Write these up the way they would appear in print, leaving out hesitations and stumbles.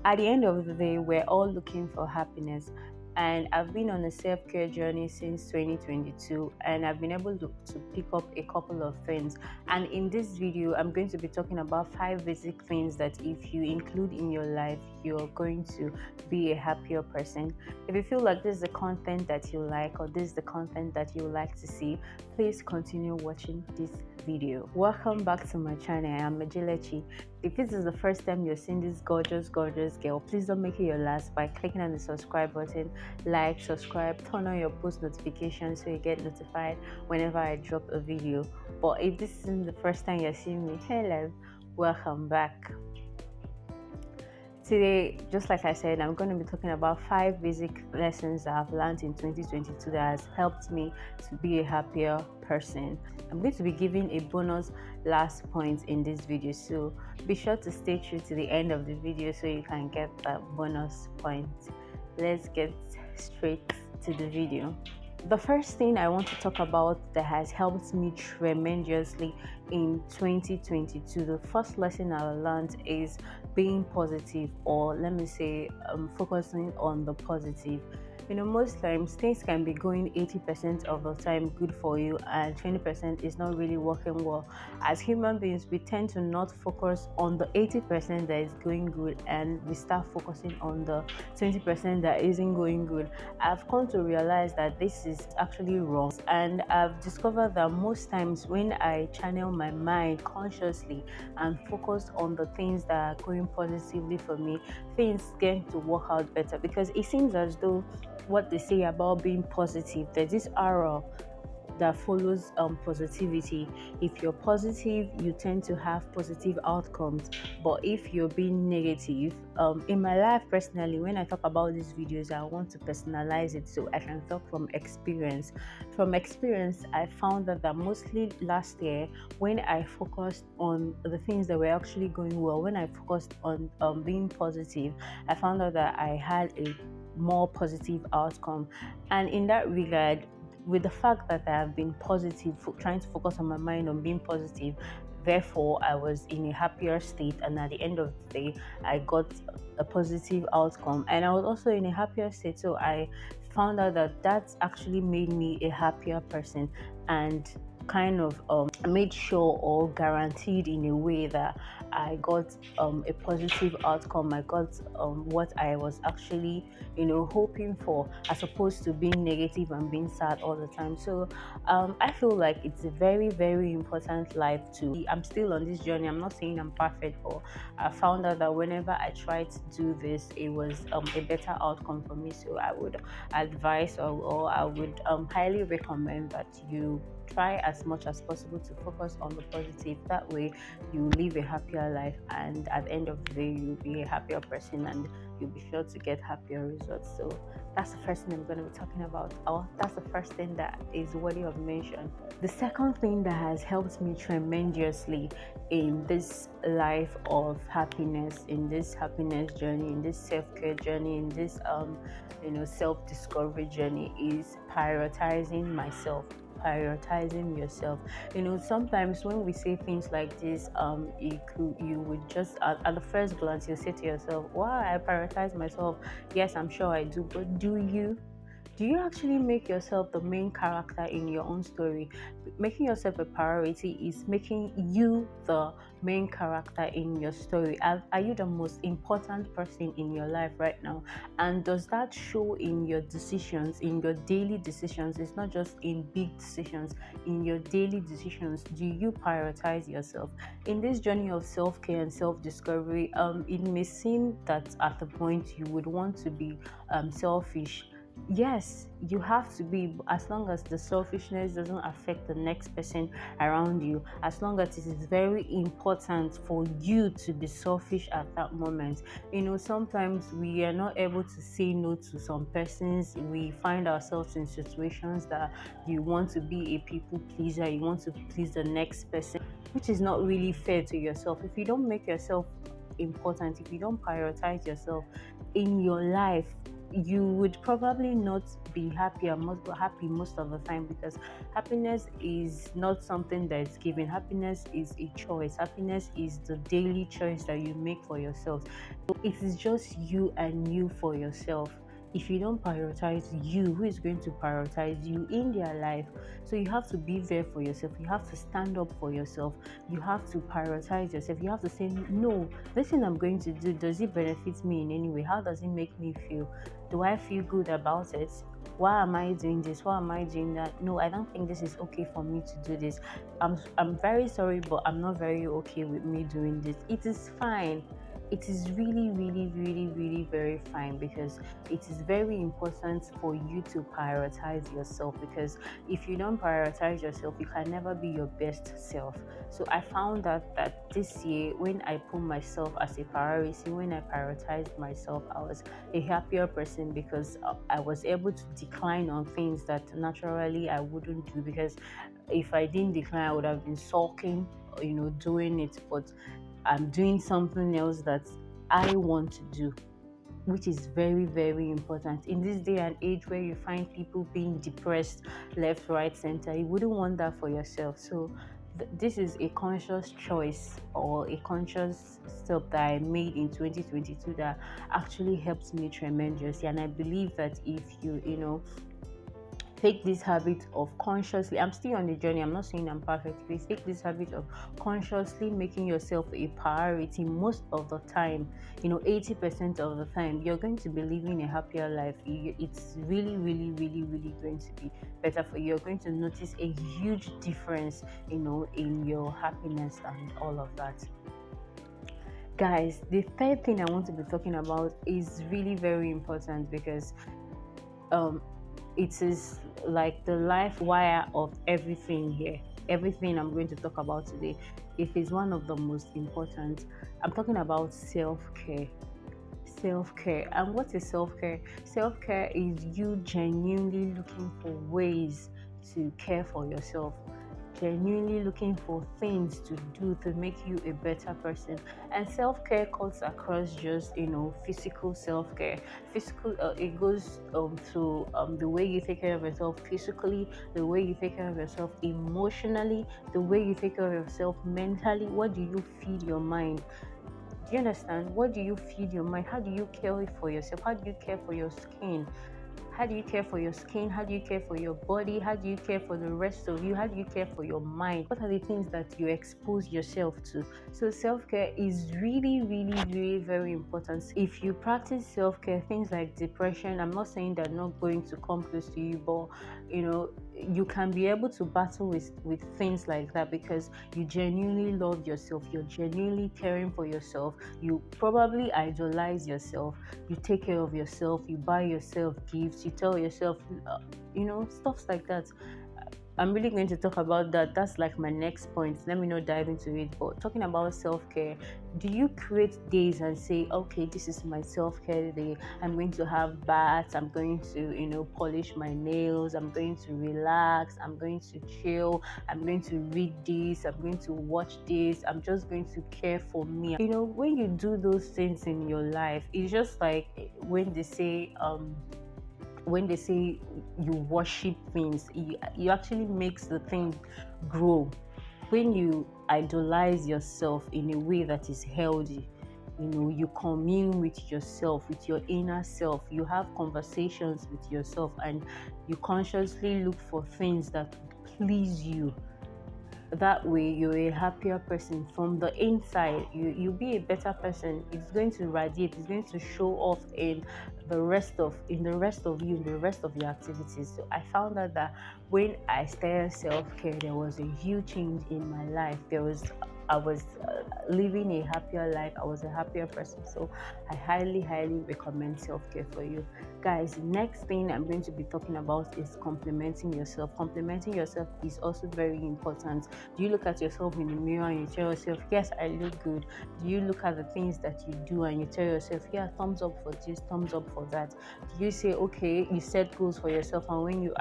At the end of the day, we're all looking for happiness. And I've been on a self care journey since 2022, and I've been able to pick up a couple of things. And in this video, I'm going to be talking about 5 basic things that if you include in your life, you're going to be a happier person. If you feel like this is the content that you like, or this is the content that you like to see, please continue watching this video. Welcome back to my channel. I am Ejilechi. If this is the first time you're seeing this gorgeous girl, please don't make it your last by clicking on the subscribe button. Like, subscribe, turn on your post notifications so you get notified whenever I drop a video. But if this isn't the first time you're seeing me, hello, welcome back. Today, just like I said, I'm going to be talking about 5 basic lessons that I've learned in 2022 that has helped me to be a happier person. I'm going to be giving a bonus last point in this video, so be sure to stay true to the end of the video so you can get that bonus point. Let's get straight to the video. The first thing I want to talk about that has helped me tremendously in 2022, the first lesson I learned is being positive, or let me say, focusing on the positive. Most times things can be going 80% of the time good for you, and 20% is not really working well. As human beings, we tend to not focus on the 80% that is going good, and we start focusing on the 20% that isn't going good. I've come to realize that this is actually wrong, and I've discovered that most times when I channel my mind consciously and focus on the things that are going positively for me, things get to work out better, because it seems as though what they say about being positive, there's this aura that follows positivity. If you're positive, you tend to have positive outcomes. But if you're being negative, in my life personally, when I talk about these videos, I want to personalize it so I can talk from experience. From experience, I found that mostly last year, when I focused on the things that were actually going well, when I focused on being positive, I found out that I had a more positive outcome. And in that regard, with the fact that I have been positive, trying to focus on my mind on being positive, therefore I was in a happier state, and at the end of the day I got a positive outcome, and I was also in a happier state. So I found out that that's actually made me a happier person, and kind of made sure or guaranteed in a way that I got a positive outcome. I got what I was actually hoping for, as opposed to being negative and being sad all the time. So I feel like it's a very, very important life to. I'm still on this journey. I'm not saying I'm perfect, but I found out that whenever I tried to do this, it was a better outcome for me. So I would advise, or I would highly recommend that you try as much as possible to focus on the positive. That way you live a happier life, and at the end of the day you'll be a happier person, and you'll be sure to get happier results. So that's the first thing I'm going to be talking about, or that's the first thing that is worthy of mention. The second thing that has helped me tremendously in this life of happiness, in this happiness journey, in this self-care journey, in this self-discovery journey, is prioritizing myself. Prioritizing yourself. Sometimes when we say things like this, you would just at the first glance you say to yourself, wow, I prioritize myself. Yes, I'm sure I do, but do you actually make yourself the main character in your own story? Making yourself a priority is making you the main character in your story. Are you the most important person in your life right now? And does that show in your decisions, in your daily decisions? It's not just in big decisions, in your daily decisions. Do you prioritize yourself? In this journey of self-care and self-discovery, it may seem that at the point you would want to be selfish. Yes, you have to be, as long as the selfishness doesn't affect the next person around you, as long as it is very important for you to be selfish at that moment. Sometimes we are not able to say no to some persons. We find ourselves in situations that you want to be a people pleaser, you want to please the next person, which is not really fair to yourself. If you don't make yourself important, if you don't prioritize yourself in your life, you would probably not be happy most of the time, because happiness is not something that is given. Happiness is a choice. Happiness is the daily choice that you make for yourself. It is just you and you for yourself. If you don't prioritize you, who is going to prioritize you in their life? So you have to be there for yourself. You have to stand up for yourself. You have to prioritize yourself. You have to say, no, this thing I'm going to do, does it benefit me in any way? How does it make me feel? Do I feel good about it? Why am I doing this? Why am I doing that? No, I don't think this is okay for me to do this. I'm very sorry, but I'm not very okay with me doing this. It is fine. It is really, really, really, really very fine, because it is very important for you to prioritize yourself, because if you don't prioritize yourself, you can never be your best self. So I found that this year, when I put myself as a priority, when I prioritized myself, I was a happier person, because I was able to decline on things that naturally I wouldn't do, because if I didn't decline, I would have been sulking, doing it. But I'm doing something else that I want to do, which is very, very important. In this day and age where you find people being depressed left, right, center, you wouldn't want that for yourself. So this is a conscious choice, or a conscious step that I made in 2022 that actually helped me tremendously. And I believe that if you take this habit of consciously, I'm still on the journey, I'm not saying I'm perfect, please take this habit of consciously making yourself a priority most of the time, 80% of the time, you're going to be living a happier life. It's really, really, really, really going to be better for you. You're going to notice a huge difference, in your happiness and all of that. Guys, the third thing I want to be talking about is really very important, because it is like the life wire of everything here. Everything I'm going to talk about today, it is one of the most important. I'm talking about self-care. Self-care. And what is self-care? Self-care is you genuinely looking for ways to care for yourself, genuinely looking for things to do to make you a better person. And self-care cuts across just physical self-care. Physical, it goes to the way you take care of yourself physically, the way you take care of yourself emotionally, the way you take care of yourself mentally. What do you feed your mind? Do you understand? What do you feed your mind? How do you care for yourself? How do you care for your skin? How do you care for your skin? How do you care for your body? How do you care for the rest of you? How do you care for your mind? What are the things that you expose yourself to? So self-care is really, really, really very important. If you practice self-care, things like depression, I'm not saying they're not going to come close to you, but you can be able to battle with things like that, because you genuinely love yourself, you're genuinely caring for yourself, you probably idolize yourself, you take care of yourself, you buy yourself gifts, you tell yourself stuff like that. I'm really going to talk about that. That's like my next point. Let me not dive into it. But talking about self-care, do you create days and say, okay, this is my self-care day. I'm going to have baths. I'm going to, polish my nails. I'm going to relax. I'm going to chill. I'm going to read this. I'm going to watch this. I'm just going to care for me. When you do those things in your life, it's just like when they say, you worship things, you actually makes the thing grow. When you idolize yourself in a way that is healthy, you commune with yourself, with your inner self, you have conversations with yourself, and you consciously look for things that please you. That way you're a happier person from the inside. You'll be a better person. It's going to radiate, it's going to show off in the rest of you, in the rest of your activities. So I found out that when I started self-care, there was a huge change in my life. I was living a happier life. I was a happier person. So I highly, highly recommend self-care for you. Guys, next thing I'm going to be talking about is complimenting yourself. Complimenting yourself is also very important. Do you look at yourself in the mirror and you tell yourself, yes, I look good? Do you look at the things that you do and you tell yourself, yeah, thumbs up for this, thumbs up for that? Do you say, okay, you set goals for yourself, and when you've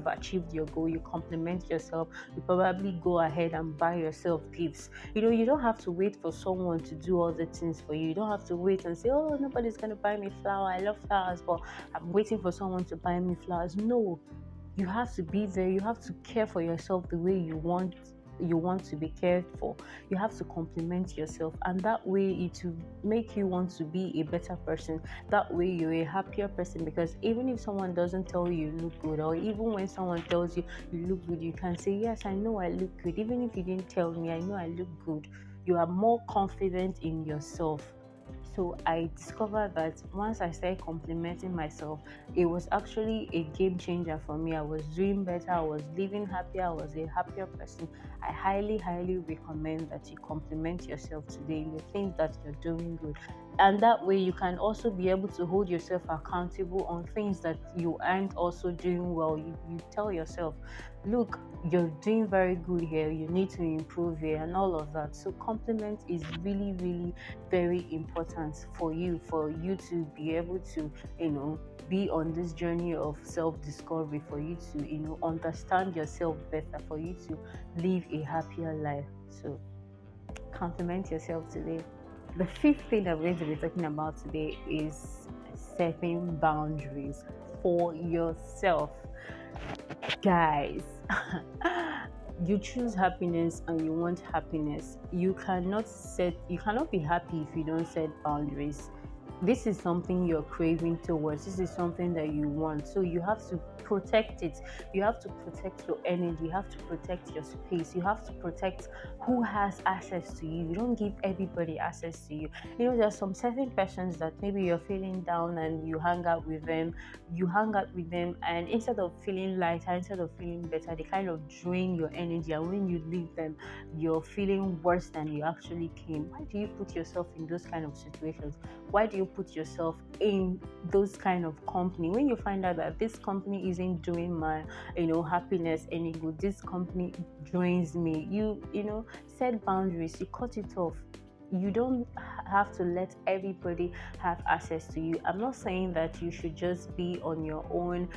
achieved your goal, you compliment yourself? You probably go ahead and buy yourself gifts. You don't have to wait for someone to do all the things for you. You don't have to wait and say, oh, nobody's going to buy me flower. I love flowers, but I'm waiting for someone to buy me flowers. No, you have to be there. You have to care for yourself the way you want to be cared for. You have to compliment yourself, and that way it will make you want to be a better person. That way you're a happier person, because even if someone doesn't tell you look good, or even when someone tells you you look good, you can say, yes, I know I look good. Even if you didn't tell me, I know I look good. You are more confident in yourself. So I discovered that once I started complimenting myself, it was actually a game changer for me. I was doing better, I was living happier, I was a happier person. I highly, highly recommend that you compliment yourself today. You think that you're doing good. And that way you can also be able to hold yourself accountable on things that you aren't also doing well. You tell yourself, look, you're doing very good here, you need to improve here, and all of that. So compliment is really, really very important for you to be able to be on this journey of self-discovery, for you to understand yourself better, for you to live a happier life. So compliment yourself today. The fifth thing I'm going to be talking about today is setting boundaries for yourself. Guys, you choose happiness and you want happiness. You cannot be happy if you don't set boundaries. This is something you're craving towards. This is something that you want. So you have to protect it. You have to protect your energy. You have to protect your space. You have to protect who has access to you. You don't give everybody access to you. There are some certain persons that maybe you're feeling down and you hang out with them. And instead of feeling lighter, instead of feeling better, they kind of drain your energy. And when you leave them, you're feeling worse than you actually came. Why do you put yourself in those kind of situations? Why do you put yourself in those kind of company when you find out that this company isn't doing my happiness any good? This company drains me. You set boundaries. You cut it off. You don't have to let everybody have access to you. I'm not saying that you should just be on your own,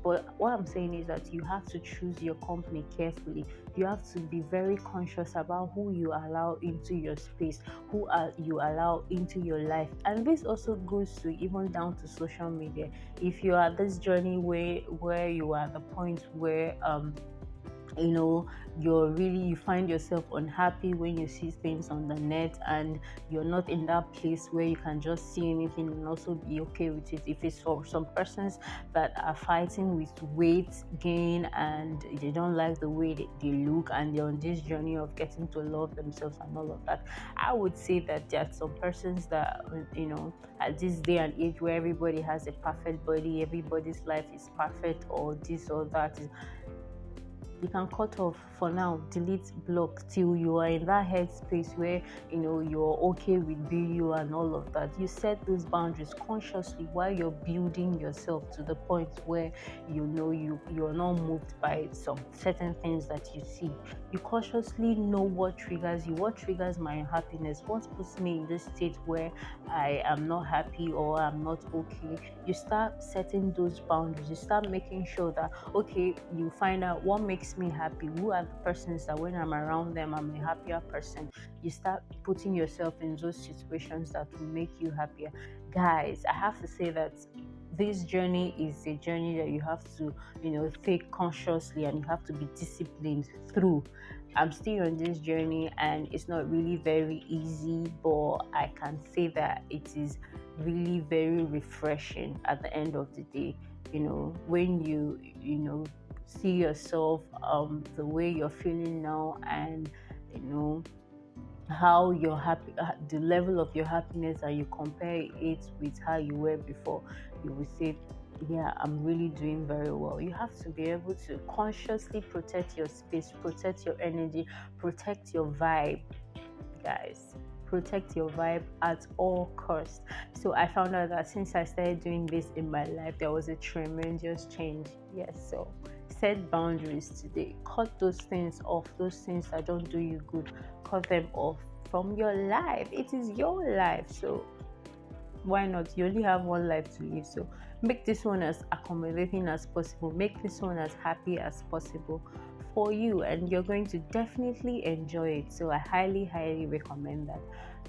but what I'm saying is that you have to choose your company carefully. You have to be very conscious about who you allow into your space, who you allow into your life. And this also goes to even down to social media. If you are at this journey where you are at the point where you find yourself unhappy when you see things on the net, and you're not in that place where you can just see anything and also be okay with it. If it's for some persons that are fighting with weight gain and they don't like the way they look, and they're on this journey of getting to love themselves and all of that, I would say that there are some persons that at this day and age where everybody has a perfect body, everybody's life is perfect, or this or that, you can cut off for now, delete, block, till you are in that headspace where you're okay with being you and all of that. You set those boundaries consciously while you're building yourself to the point where you're not moved by some certain things that you see. You consciously know what triggers you, what triggers my happiness, what puts me in this state where I am not happy or I'm not okay. You start setting those boundaries. You start making sure that, okay, you find out what makes me happy, who are the persons that when I'm around them I'm a happier person. You start putting yourself in those situations that will make you happier. Guys, I have to say that this journey is a journey that you have to take consciously, and you have to be disciplined through. I'm still on this journey and it's not really very easy, but I can say that it is really very refreshing at the end of the day. When you see yourself the way you're feeling now, and how you're happy, the level of your happiness, and you compare it with how you were before, you will say, yeah, I'm really doing very well. You have to be able to consciously protect your space, protect your energy, protect your vibe. Guys, protect your vibe at all costs. So I found out that since I started doing this in my life, there was a tremendous change. Yes, so set boundaries today. Cut those things off, those things that don't do you good. Cut them off from your life. It is your life, so why not? You only have one life to live, so make this one as accommodating as possible. Make this one as happy as possible for you, and you're going to definitely enjoy it. So I highly recommend that.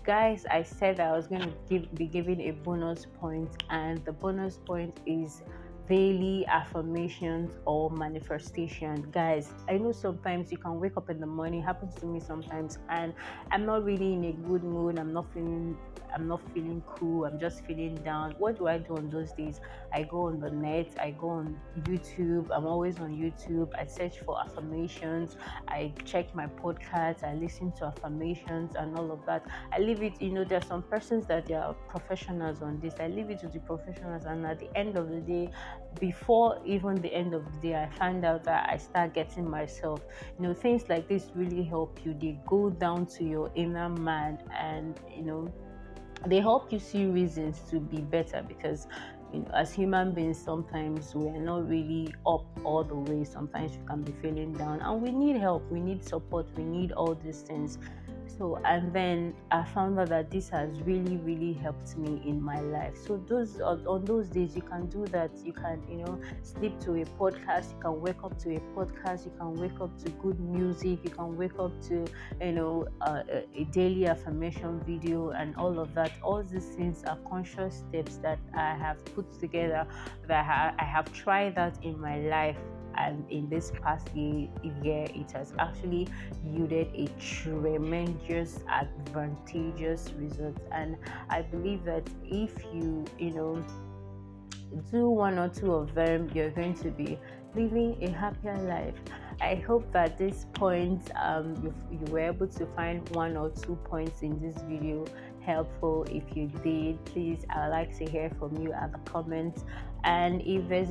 Guys, I said that I was going to be giving a bonus point, and the bonus point is daily affirmations or manifestation. Guys, I know sometimes you can wake up in the morning, happens to me sometimes, and I'm not really in a good mood. I'm not feeling cool. I'm just feeling down. What do I do on those days? I go on the net, I go on YouTube. I'm always on YouTube. I search for affirmations. I check my podcasts. I listen to affirmations and all of that. I leave it, there are some persons that they are professionals on this. I leave it to the professionals, and at the end of the day, before even the end of the day, I find out that I start getting myself. Things like this really help you. They go down to your inner man, and they help you see reasons to be better, because as human beings, sometimes we are not really up all the way. Sometimes we can be feeling down, and we need help, we need support, we need all these things. So, and then I found out that this has really helped me in my life. So those on those days, you can do that. You can sleep to a podcast, you can wake up to a podcast, you can wake up to good music, you can wake up to a daily affirmation video, and all of that. All these things are conscious steps that I have put together, that I have tried that in my life. And in this past year, it has actually yielded a tremendous advantageous result. And I believe that if you do one or two of them, you're going to be living a happier life. I hope that this point, you were able to find one or two points in this video helpful. If you did, please, I would like to hear from you at the comments. And if there's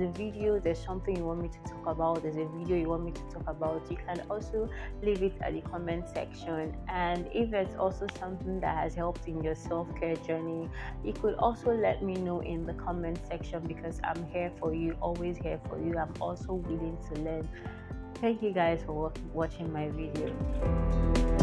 something you want me to talk about, there's a video you want me to talk about, you can also leave it at the comment section. And if there's also something that has helped in your self-care journey, you could also let me know in the comment section, because I'm here for you, always here for you. I'm also willing to learn. Thank you guys for watching my video.